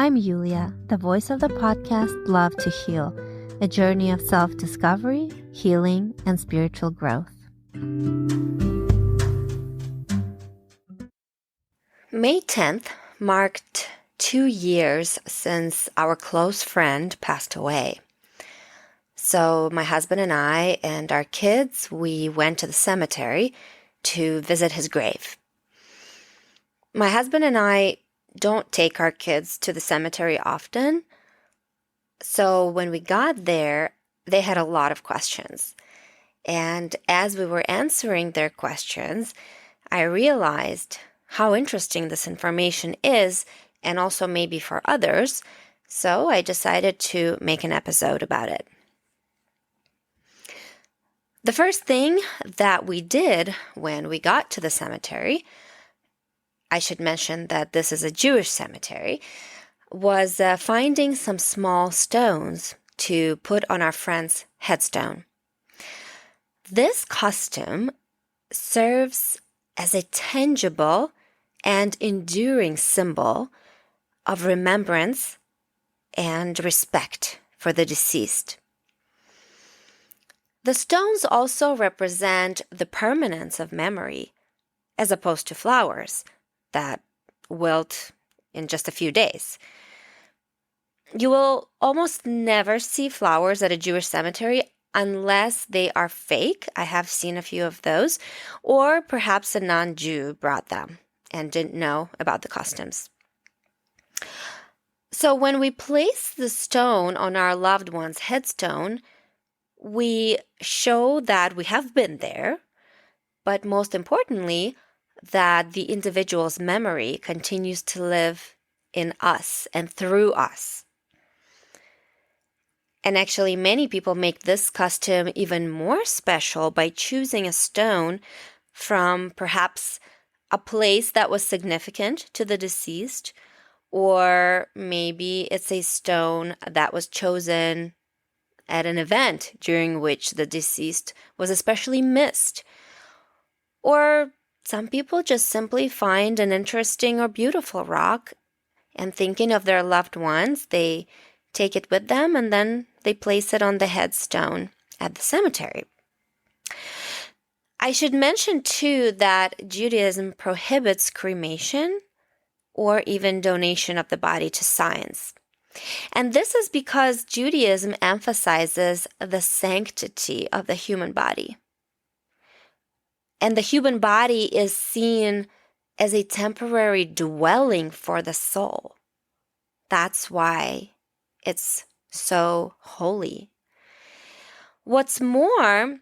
I'm Yulia, the voice of the podcast Love to Heal, a journey of self-discovery, healing, and spiritual growth. May 10th marked 2 years since our close friend passed away. So my husband and I and our kids, we went to the cemetery to visit his grave. My husband and I don't take our kids to the cemetery often. So when we got there, they had a lot of questions. And as we were answering their questions, I realized how interesting this information is, and also maybe for others. So I decided to make an episode about it. The first thing that we did when we got to the cemetery, I should mention that this is a Jewish cemetery, was finding some small stones to put on our friend's headstone. This custom serves as a tangible and enduring symbol of remembrance and respect for the deceased. The stones also represent the permanence of memory, as opposed to flowers that wilt in just a few days. You will almost never see flowers at a Jewish cemetery unless they are fake. I have seen a few of those, or perhaps a non-Jew brought them and didn't know about the customs. So when we place the stone on our loved one's headstone, we show that we have been there, but most importantly, that the individual's memory continues to live in us and through us. And actually, many people make this custom even more special by choosing a stone from perhaps a place that was significant to the deceased, or maybe it's a stone that was chosen at an event during which the deceased was especially missed. Or some people just simply find an interesting or beautiful rock, and thinking of their loved ones, they take it with them and then they place it on the headstone at the cemetery. I should mention too that Judaism prohibits cremation or even donation of the body to science. And this is because Judaism emphasizes the sanctity of the human body. And the human body is seen as a temporary dwelling for the soul. That's why it's so holy. What's more,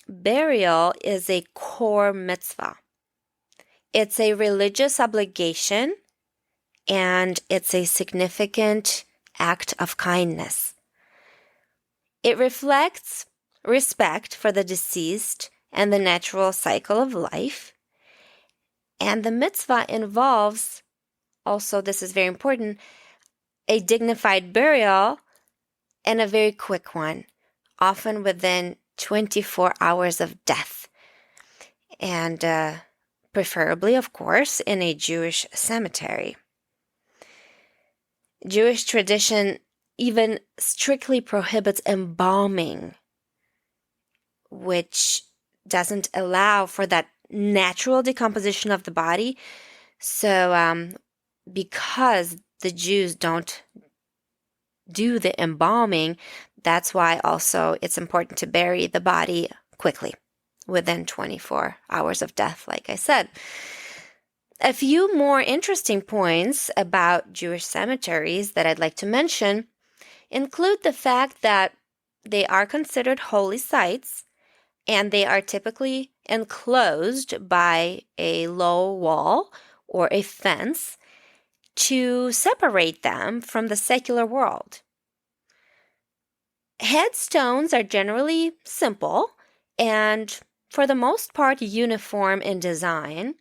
burial is a core mitzvah. It's a religious obligation, and it's a significant act of kindness. It reflects respect for the deceased and the natural cycle of life. And the mitzvah involves, also this is very important, a dignified burial and a very quick one, often within 24 hours of death. And preferably, of course, in a Jewish cemetery. Jewish tradition even strictly prohibits embalming, which doesn't allow for that natural decomposition of the body. So because the Jews don't do the embalming, that's why also it's important to bury the body quickly, within 24 hours of death, like I said. A few more interesting points about Jewish cemeteries that I'd like to mention include the fact that they are considered holy sites, and they are typically enclosed by a low wall or a fence to separate them from the secular world. Headstones are generally simple and, for the most part, uniform in design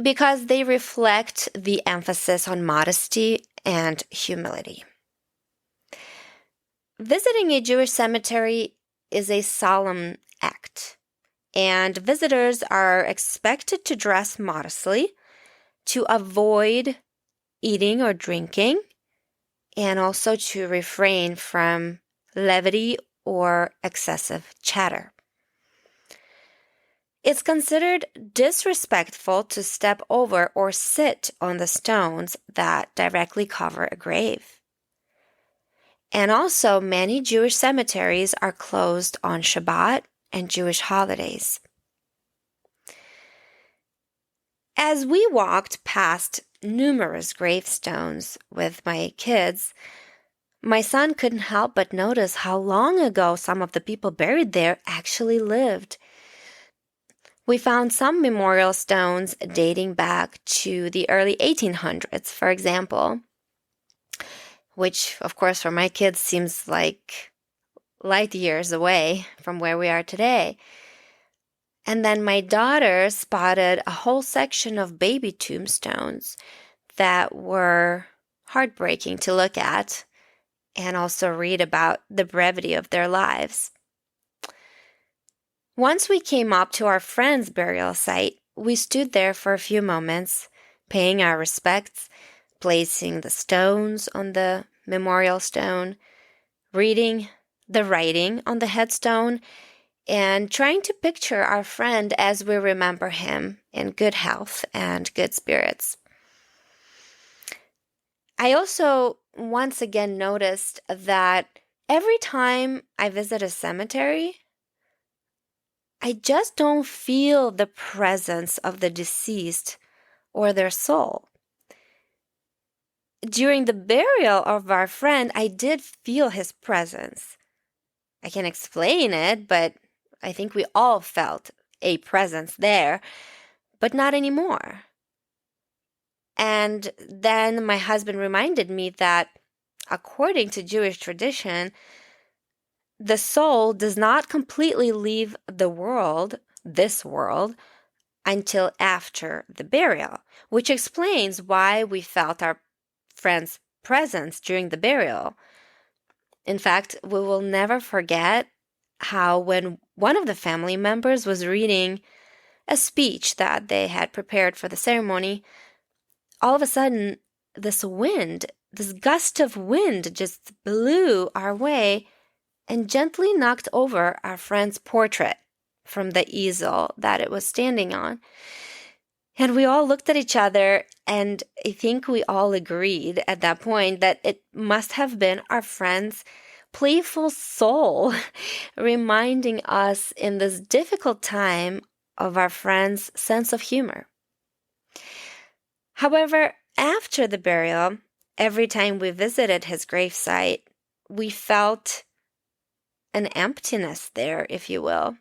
because they reflect the emphasis on modesty and humility. Visiting a Jewish cemetery is a solemn act, and visitors are expected to dress modestly to avoid eating or drinking, and also to refrain from levity or excessive chatter. It's considered disrespectful to step over or sit on the stones that directly cover a grave. And also, many Jewish cemeteries are closed on Shabbat and Jewish holidays. As we walked past numerous gravestones with my kids, my son couldn't help but notice how long ago some of the people buried there actually lived. We found some memorial stones dating back to the early 1800s, for example, which, of course, for my kids seems like light years away from where we are today. And then my daughter spotted a whole section of baby tombstones that were heartbreaking to look at and also read about the brevity of their lives. Once we came up to our friend's burial site, we stood there for a few moments, paying our respects, placing the stones on the memorial stone, reading the writing on the headstone, and trying to picture our friend as we remember him in good health and good spirits. I also once again noticed that every time I visit a cemetery, I just don't feel the presence of the deceased or their soul. During the burial of our friend, I did feel his presence. I can't explain it, but I think we all felt a presence there, but not anymore. And then my husband reminded me that according to Jewish tradition, the soul does not completely leave the world, this world, until after the burial, which explains why we felt our friend's presence during the burial. In fact, we will never forget how when one of the family members was reading a speech that they had prepared for the ceremony, all of a sudden this gust of wind just blew our way and gently knocked over our friend's portrait from the easel that it was standing on. And we all looked at each other, and I think we all agreed at that point that it must have been our friend's playful soul reminding us in this difficult time of our friend's sense of humor. However, after the burial, every time we visited his gravesite, we felt an emptiness there, if you will.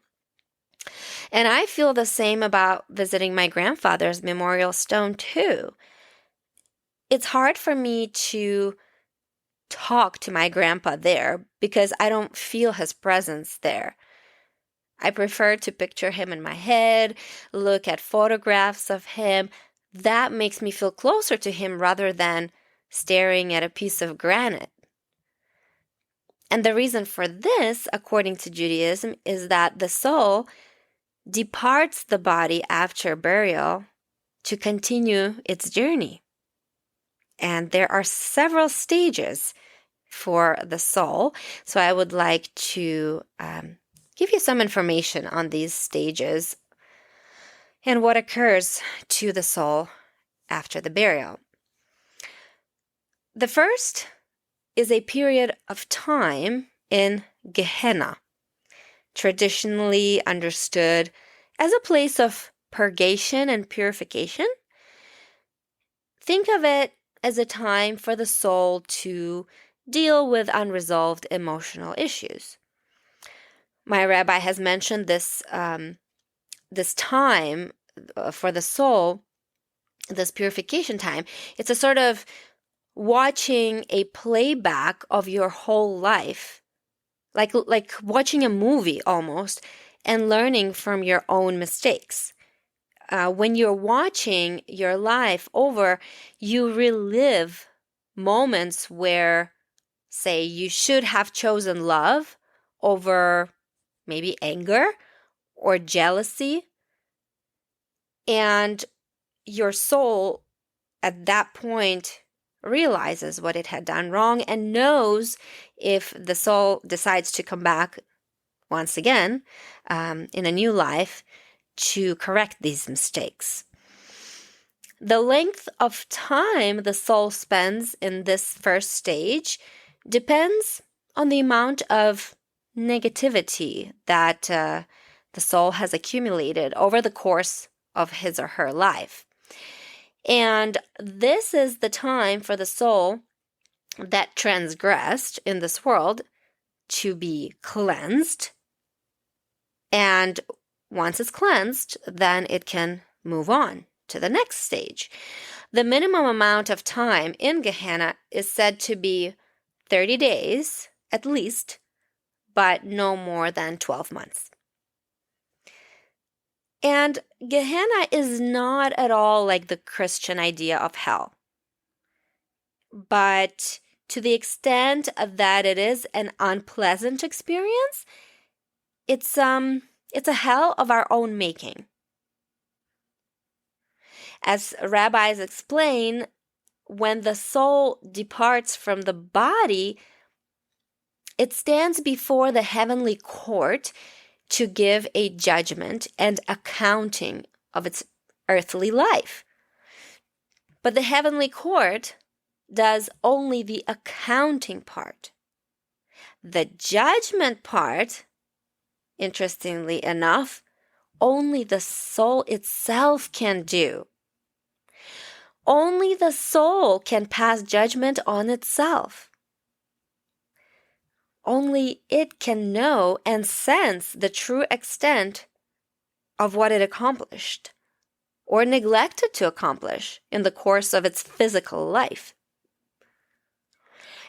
And I feel the same about visiting my grandfather's memorial stone too. It's hard for me to talk to my grandpa there because I don't feel his presence there. I prefer to picture him in my head, look at photographs of him. That makes me feel closer to him rather than staring at a piece of granite. And the reason for this, according to Judaism, is that the soul departs the body after burial to continue its journey. And there are several stages for the soul. So I would like to give you some information on these stages and what occurs to the soul after the burial. The first is a period of time in Gehenna, traditionally understood as a place of purgation and purification. Think of it as a time for the soul to deal with unresolved emotional issues. My rabbi has mentioned this time for the soul, this purification time. It's a sort of watching a playback of your whole life, like watching a movie almost, and learning from your own mistakes. When you're watching your life over, you relive moments where, say, you should have chosen love over maybe anger or jealousy, and your soul at that point realizes what it had done wrong and knows if the soul decides to come back once again in a new life to correct these mistakes. The length of time the soul spends in this first stage depends on the amount of negativity that the soul has accumulated over the course of his or her life. And this is the time for the soul that transgressed in this world to be cleansed. And once it's cleansed, then it can move on to the next stage. The minimum amount of time in Gehenna is said to be 30 days at least, but no more than 12 months. And Gehenna is not at all like the Christian idea of hell. But to the extent that it is an unpleasant experience, it's a hell of our own making. As rabbis explain, when the soul departs from the body, it stands before the heavenly court to give a judgment and accounting of its earthly life. But the heavenly court does only the accounting part. The judgment part, interestingly enough, only the soul itself can do. Only the soul can pass judgment on itself. Only it can know and sense the true extent of what it accomplished or neglected to accomplish in the course of its physical life.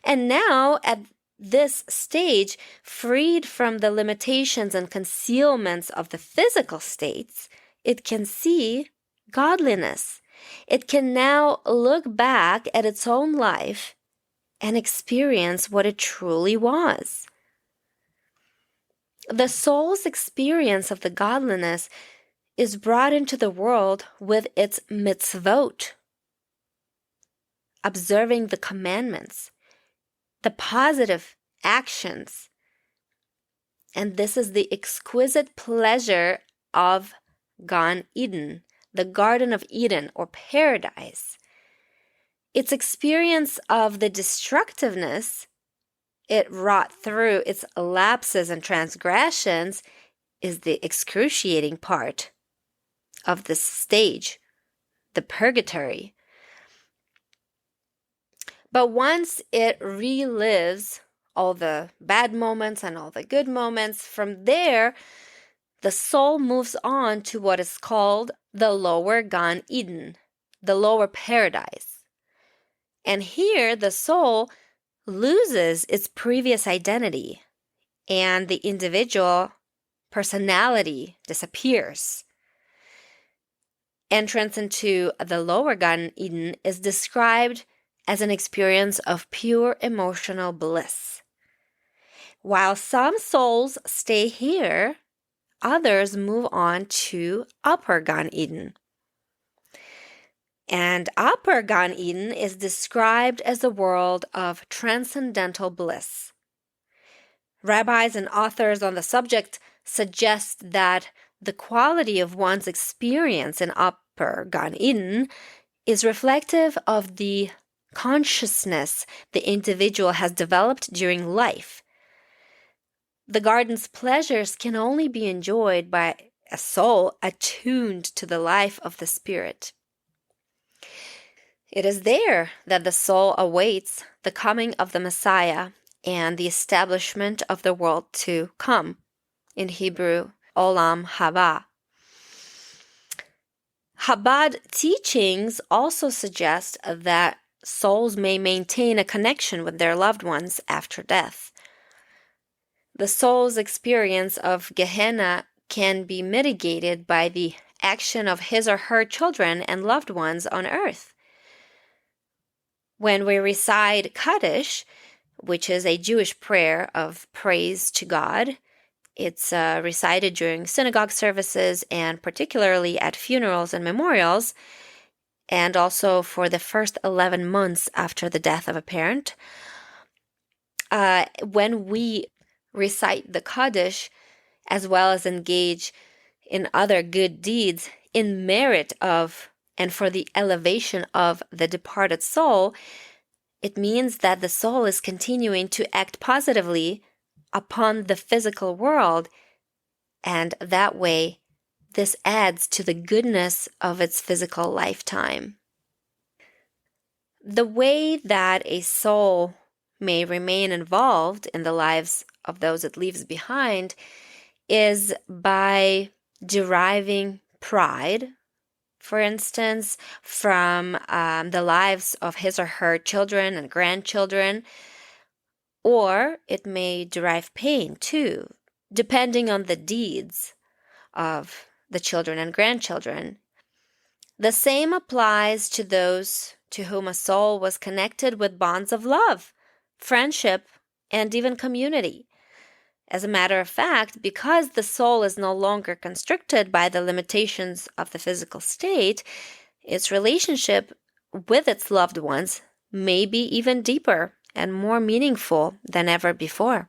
And now, at this stage, freed from the limitations and concealments of the physical states, it can see godliness. It can now look back at its own life and experience what it truly was. The soul's experience of the godliness is brought into the world with its mitzvot, observing the commandments, the positive actions. And this is the exquisite pleasure of Gan Eden, the Garden of Eden or paradise. Its experience of the destructiveness it wrought through its lapses and transgressions is the excruciating part of this stage, the purgatory. But once it relives all the bad moments and all the good moments, from there, the soul moves on to what is called the lower Gan Eden, the lower paradise. And here, the soul loses its previous identity, and the individual personality disappears. Entrance into the lower Gan Eden is described as an experience of pure emotional bliss. While some souls stay here, others move on to upper Gan Eden. And upper Gan Eden is described as a world of transcendental bliss. Rabbis and authors on the subject suggest that the quality of one's experience in upper Gan Eden is reflective of the consciousness the individual has developed during life. The garden's pleasures can only be enjoyed by a soul attuned to the life of the spirit. It is there that the soul awaits the coming of the Messiah and the establishment of the world to come. In Hebrew, Olam Haba. Chabad teachings also suggest that souls may maintain a connection with their loved ones after death. The soul's experience of Gehenna can be mitigated by the action of his or her children and loved ones on earth. When we recite Kaddish, which is a Jewish prayer of praise to God, it's recited during synagogue services and particularly at funerals and memorials. and also for the first 11 months after the death of a parent. When we recite the Kaddish, as well as engage in other good deeds in merit of and for the elevation of the departed soul, it means that the soul is continuing to act positively upon the physical world, and that way, this adds to the goodness of its physical lifetime. The way that a soul may remain involved in the lives of those it leaves behind is by deriving pride, for instance, from the lives of his or her children and grandchildren, or it may derive pain too, depending on the deeds of the children and grandchildren. The same applies to those to whom a soul was connected with bonds of love, friendship, and even community. As a matter of fact, because the soul is no longer constricted by the limitations of the physical state, its relationship with its loved ones may be even deeper and more meaningful than ever before.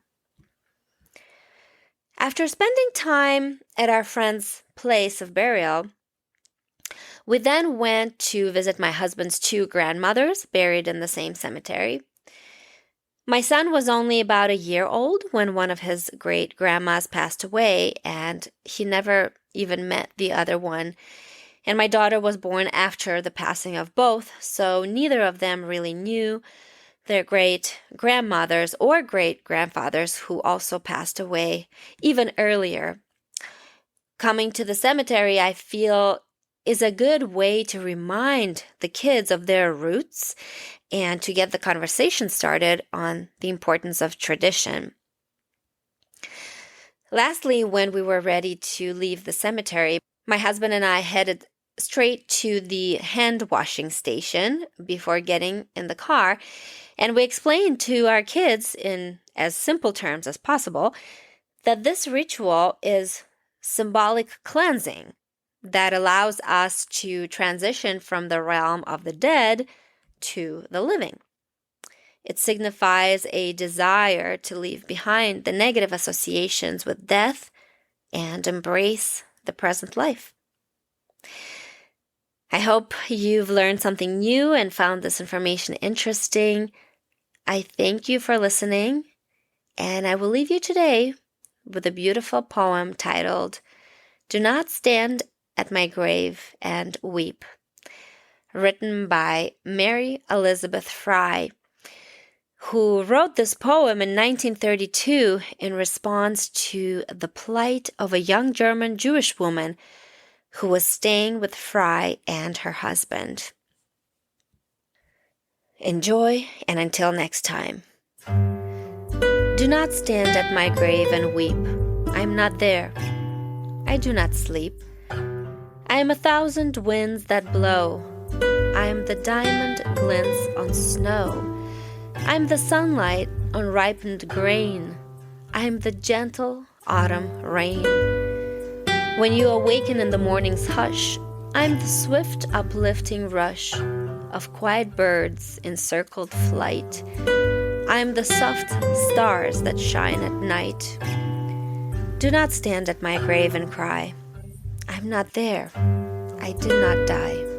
After spending time at our friend's place of burial, we then went to visit my husband's 2 grandmothers buried in the same cemetery. My son was only about a year old when one of his great-grandmas passed away, and he never even met the other one. And my daughter was born after the passing of both, so neither of them really knew their great-grandmothers or great-grandfathers who also passed away even earlier. Coming to the cemetery, I feel, is a good way to remind the kids of their roots and to get the conversation started on the importance of tradition. Lastly, when we were ready to leave the cemetery, my husband and I headed straight to the hand washing station before getting in the car, and we explained to our kids in as simple terms as possible that this ritual is symbolic cleansing that allows us to transition from the realm of the dead to the living. It signifies a desire to leave behind the negative associations with death and embrace the present life. I hope you've learned something new and found this information interesting. I thank you for listening, and I will leave you today with a beautiful poem titled, "Do Not Stand at My Grave and Weep," written by Mary Elizabeth Frye, who wrote this poem in 1932 in response to the plight of a young German Jewish woman who was staying with Frye and her husband. Enjoy, and until next time. Do not stand at my grave and weep. I am not there. I do not sleep. I am 1,000 winds that blow. I am the diamond glints on snow. I am the sunlight on ripened grain. I am the gentle autumn rain. When you awaken in the morning's hush, I am the swift uplifting rush of quiet birds in circled flight. I am the soft stars that shine at night. Do not stand at my grave and cry. I'm not there. I did not die.